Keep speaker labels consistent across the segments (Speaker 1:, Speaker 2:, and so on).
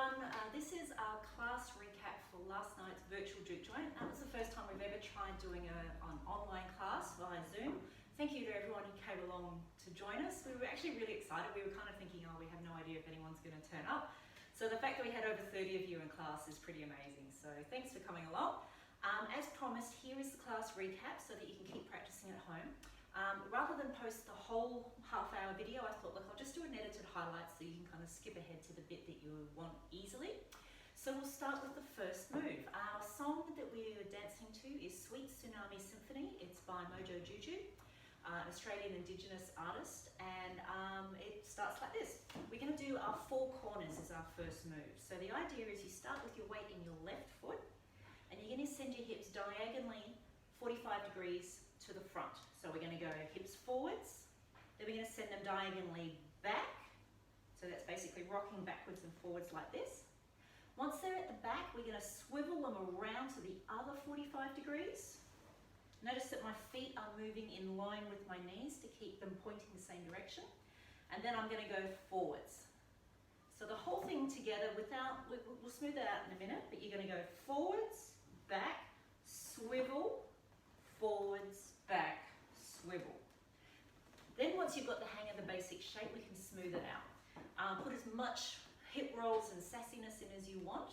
Speaker 1: everyone, this is our class recap for last night's Virtual Juke Joint. That was the first time we've ever tried doing an online class via Zoom. Thank you to everyone who came along to join us. We were actually really excited. We were kind of thinking, oh, we have no idea if anyone's going to turn up. So the fact that we had over 30 of you in class is pretty amazing. So thanks for coming along. As promised, here is the class recap so that you can keep practicing at home. Rather than post the whole half-hour video, I thought, look, I'll just do an edited highlight so you can kind of skip ahead to the bit that you want easily. So we'll start with the first move. Our song that we are dancing to is Sweet Tsunami Symphony. It's by Mojo Juju, an Australian Indigenous artist, and it starts like this. We're going to do our four corners as our first move. So the idea is you start with your weight in your left foot, and you're going to send your hips diagonally 45 degrees to the front. So we're going to go hips forwards, then we're going to send them diagonally back. So that's basically rocking backwards and forwards like this. Once they're at the back, we're going to swivel them around to the other 45 degrees. Notice that my feet are moving in line with my knees to keep them pointing the same direction. And then I'm going to go forwards. So the whole thing together without, we'll smooth that out in a minute, but you're going to go forwards, back, swivel, forwards, back, swivel. Then once you've got the hang of the basic shape, we can smooth it out. Put as much hip rolls and sassiness in as you want.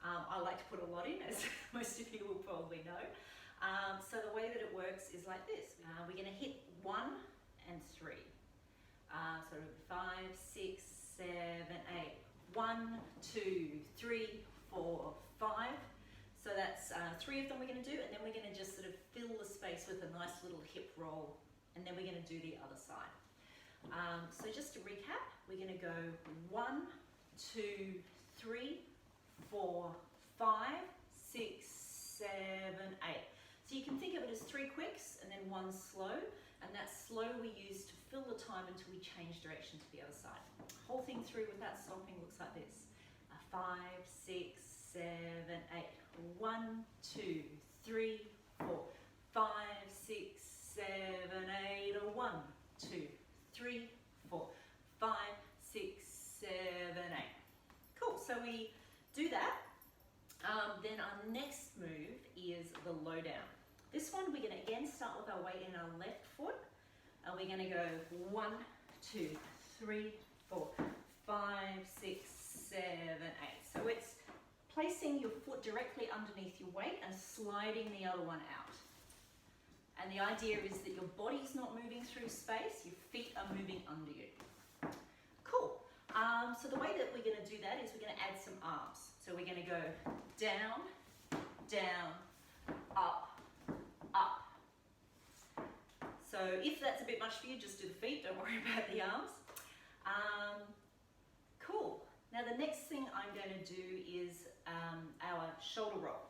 Speaker 1: I like to put a lot in, as most of you will probably know. So the way that it works is like this. We're going to hit 1 and 3. So 5, 6, 7, 8. 1, 2, 3, 4, 5. So that's 3 of them we're going to do, and then we're going to just sort of fill the space with a nice little hip roll, and then we're going to do the other side. So just to recap, we're going to go 1, 2, 3, 4, 5, 6, 7, 8. So you can think of it as 3 quicks and then 1 slow, and that slow we use to fill the time until we change direction to the other side. Whole thing through without stopping looks like this. 5, 6, 7, 8. 1, 2, 3, 4, 5, 6, 7, 8. 1, 2, 3, 4, 5, 6, 7, 8. Cool. So we do that. Then our next move is the lowdown. This one we're going to again start with our weight in our left foot, and we're going to go 1, 2, 3, 4, 5, 6, 7, 8. So it's placing your foot directly underneath your weight and sliding the other one out. And the idea is that your body's not moving through space, your feet are moving under you. Cool. So the way that we're going to do that is we're going to add some arms. So we're going to go down, down, up, up. So if that's a bit much for you, just do the feet, don't worry about the arms. Cool. Now the next thing I'm going to do is our shoulder roll.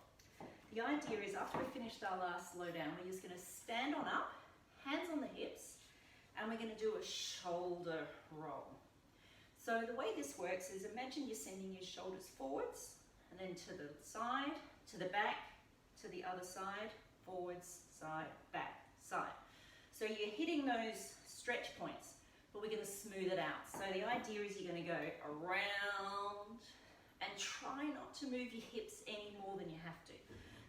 Speaker 1: The idea is after we finished our last low down, we're just going to stand on up, hands on the hips, and we're going to do a shoulder roll. So the way this works is imagine you're sending your shoulders forwards, and then to the side, to the back, to the other side, forwards, side, back, side. So you're hitting those stretch points, but we're going to smooth it out. So the idea is you're going to go around and try not to move your hips any more than you have to.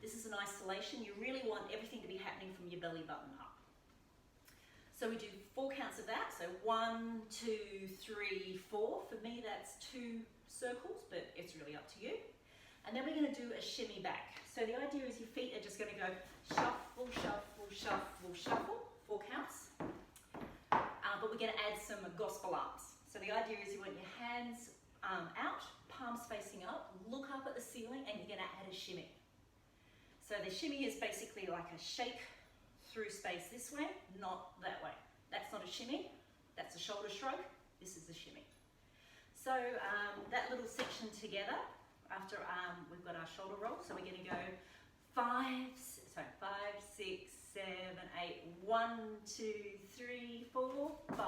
Speaker 1: This is an isolation. You really want everything to be happening from your belly button up. So we do 4 counts of that. So 1, 2, 3, 4. For me, that's 2 circles, but it's really up to you. And then we're going to do a shimmy back. So the idea is your feet are just going to go shuffle, shuffle, shuffle, shuffle. 4 counts. But we're going to add some gospel arms. So the idea is you want your hands out, palms facing up, look up at the ceiling, and you're going to add a shimmy. So the shimmy is basically like a shake through space this way, not that way. That's not a shimmy, that's a shoulder shrug. This is a shimmy. So that little section together, after we've got our shoulder roll, so we're going to go 5, 6, 7, 8. 1, 2, 3, 4, 5,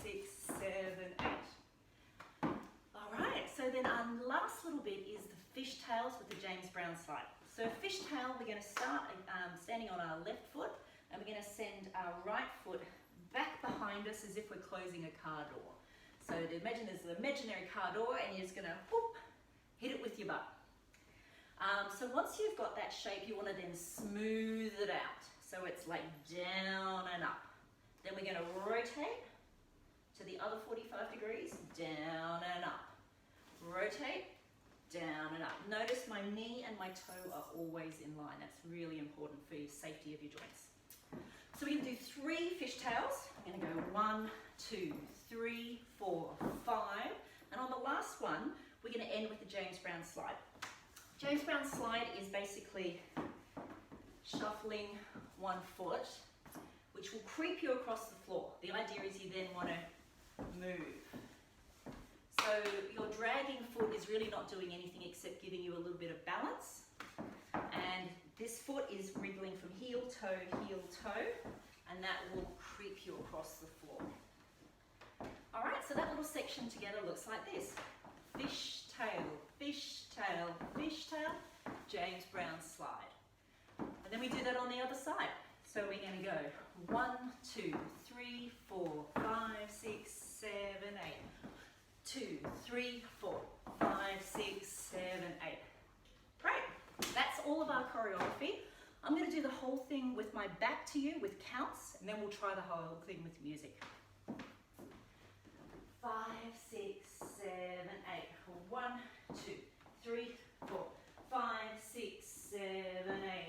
Speaker 1: 6, 7, 8. All right, so then our last little bit is the fishtails with the James Brown slide. So fishtail, we're going to start standing on our left foot, and we're going to send our right foot back behind us as if we're closing a car door. So imagine there's an imaginary car door, and you're just going to whoop hit it with your butt. So once you've got that shape, you want to then smooth it out. So it's like down and up. Then we're going to rotate to the other 45 degrees, down and up. Rotate, down and up. Notice my knee and my toe are always in line. That's really important for your safety of your joints. So we're going to do 3 fishtails. I'm going to go 1, 2, 3, 4, 5. And on the last one, we're going to end with the James Brown slide. James Brown slide is basically shuffling one foot, which will creep you across the floor. The idea is you then want to move. So your dragging foot is really not doing anything except giving you a little bit of balance. And this foot is wriggling from heel, toe, and that will creep you across the floor. All right, so that little section together looks like this. Fish tail, fish tail, fish tail, James Brown slide. And then we do that on the other side. So we're going to go 1, 2, 3, 4, 5, 6, 7, 8. 2, 3, 4, 5, 6, 7, 8. Great. That's all of our choreography. I'm going to do the whole thing with my back to you with counts, and then we'll try the whole thing with music. 5, 6, 7, 8. 1, 2, 3, 4, 5, 6, 7,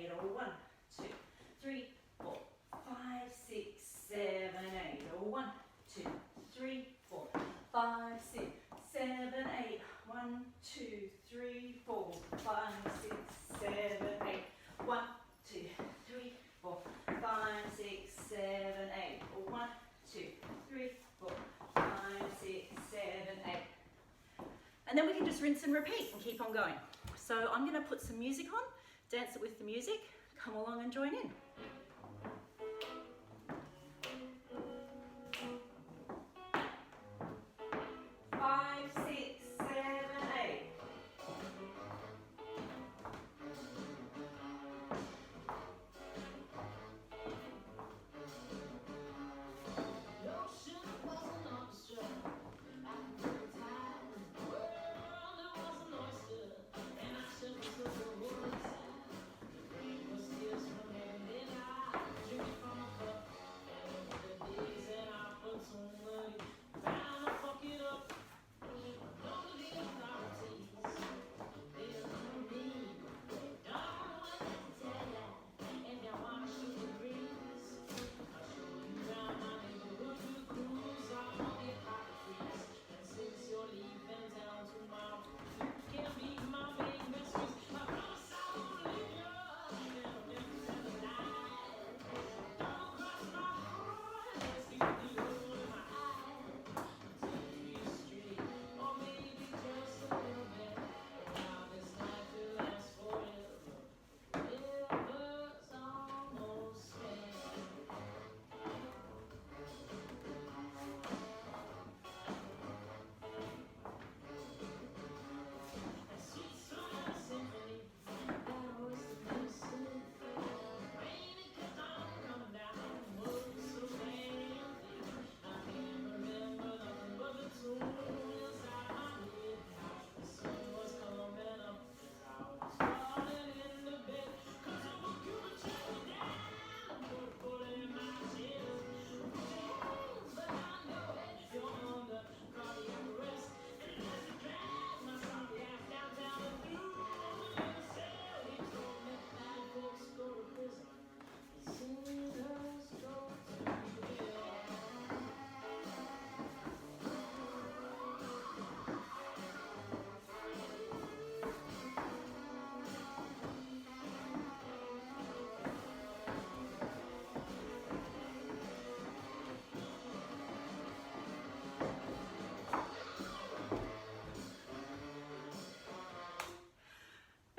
Speaker 1: 8. 1, 2, 3, 4, 5, 6, 7, 8. 1, 2, 3, 4, 5, 6, 7, 8. 1, 2, 3, 4, 5, 6, 7, 8. 1, 2, 3, 4, 5, 6, 7, 8. 1, 2, 3, 4, 5, 6, 7, 8. And then we can just rinse and repeat and keep on going. So I'm going to put some music on, dance it with the music, come along and join in. 5, 6, 7, 8.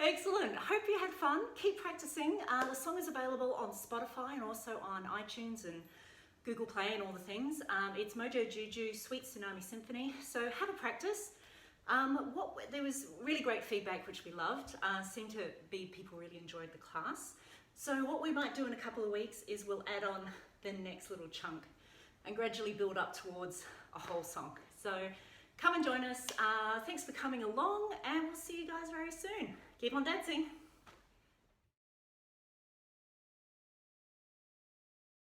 Speaker 1: Excellent. Hope you had fun. Keep practicing. The song is available on Spotify and also on iTunes and Google Play and all the things. It's Mojo Juju, Sweet Tsunami Symphony. So have a practice. There was really great feedback, which we loved. Seemed to be people really enjoyed the class. So what we might do in a couple of weeks is we'll add on the next little chunk and gradually build up towards a whole song. So come and join us. Thanks for coming along, and we'll see you guys very soon. Keep on dancing.